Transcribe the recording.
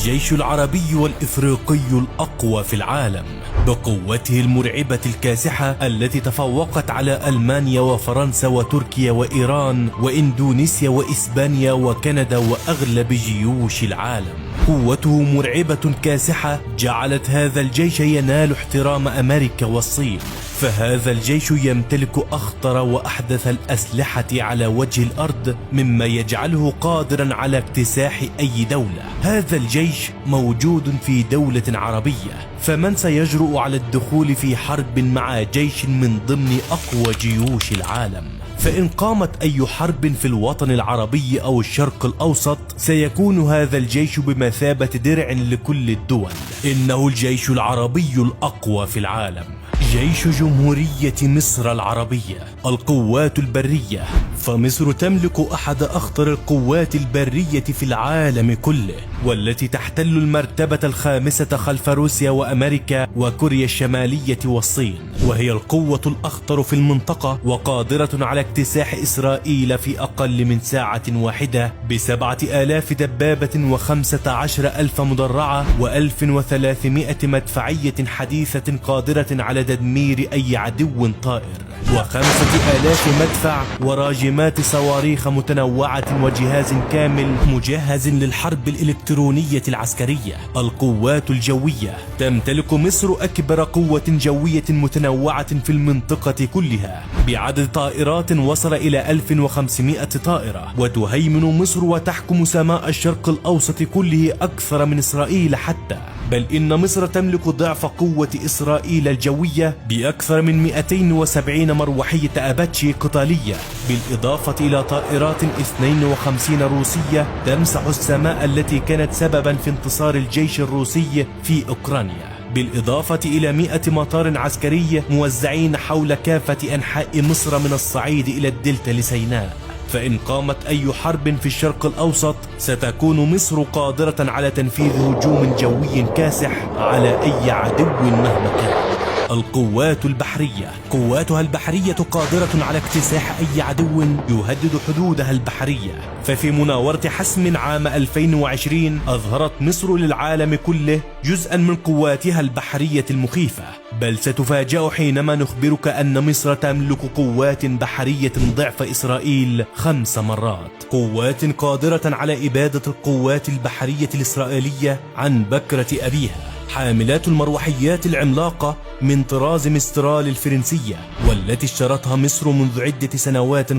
الجيش العربي والإفريقي الأقوى في العالم بقوته المرعبة الكاسحة التي تفوقت على ألمانيا وفرنسا وتركيا وإيران وإندونيسيا وإسبانيا وكندا وأغلب جيوش العالم. قوته مرعبة كاسحة جعلت هذا الجيش ينال احترام أمريكا والصين، فهذا الجيش يمتلك أخطر وأحدث الأسلحة على وجه الأرض مما يجعله قادرا على اكتساح أي دولة. هذا الجيش موجود في دولة عربية، فمن سيجرؤ على الدخول في حرب مع جيش من ضمن أقوى جيوش العالم؟ فإن قامت أي حرب في الوطن العربي أو الشرق الأوسط سيكون هذا الجيش بمثابة درع لكل الدول. إنه الجيش العربي الأقوى في العالم، جيش جمهورية مصر العربية. القوات البرية، فمصر تملك أحد أخطر القوات البرية في العالم كله، والتي تحتل المرتبة الخامسة خلف روسيا وأمريكا وكوريا الشمالية والصين، وهي القوة الأخطر في المنطقة وقادرة على اكتساح إسرائيل في أقل من ساعة واحدة ب7,000 دبابة و15,000 مدرعة و1,300 مدفعية حديثة قادرة على تدمير أي عدو طائر، و5,000 مدفع وراجمات صواريخ متنوعة وجهاز كامل مجهز للحرب الإلكترونية العسكرية. القوات الجوية، تمتلك مصر أكبر قوة جوية متنوعة في المنطقة كلها بعدد طائرات وصل إلى 1500 طائرة، وتهيمن مصر وتحكم سماء الشرق الأوسط كله أكثر من إسرائيل حتى، بل إن مصر تملك ضعف قوة إسرائيل الجوية بأكثر من 270 مروحية أباتشي قتالية، بالإضافة إلى طائرات 52 روسية تمسح السماء التي كانت سببا في انتصار الجيش الروسي في أوكرانيا، بالإضافة إلى 100 مطار عسكري موزعين حول كافة أنحاء مصر من الصعيد إلى الدلتا لسيناء. فإن قامت أي حرب في الشرق الأوسط ستكون مصر قادرة على تنفيذ هجوم جوي كاسح على أي عدو مهما كان. القوات البحرية، قواتها البحرية قادرة على اكتساح أي عدو يهدد حدودها البحرية، ففي مناورة حسم عام 2020 أظهرت مصر للعالم كله جزءا من قواتها البحرية المخيفة، بل ستفاجأ حينما نخبرك أن مصر تملك قوات بحرية ضعف إسرائيل 5 مرات، قوات قادرة على إبادة القوات البحرية الإسرائيلية عن بكرة أبيها، حاملات المروحيات العملاقة من طراز مسترال الفرنسية، والتي اشترتها مصر منذ عدة سنوات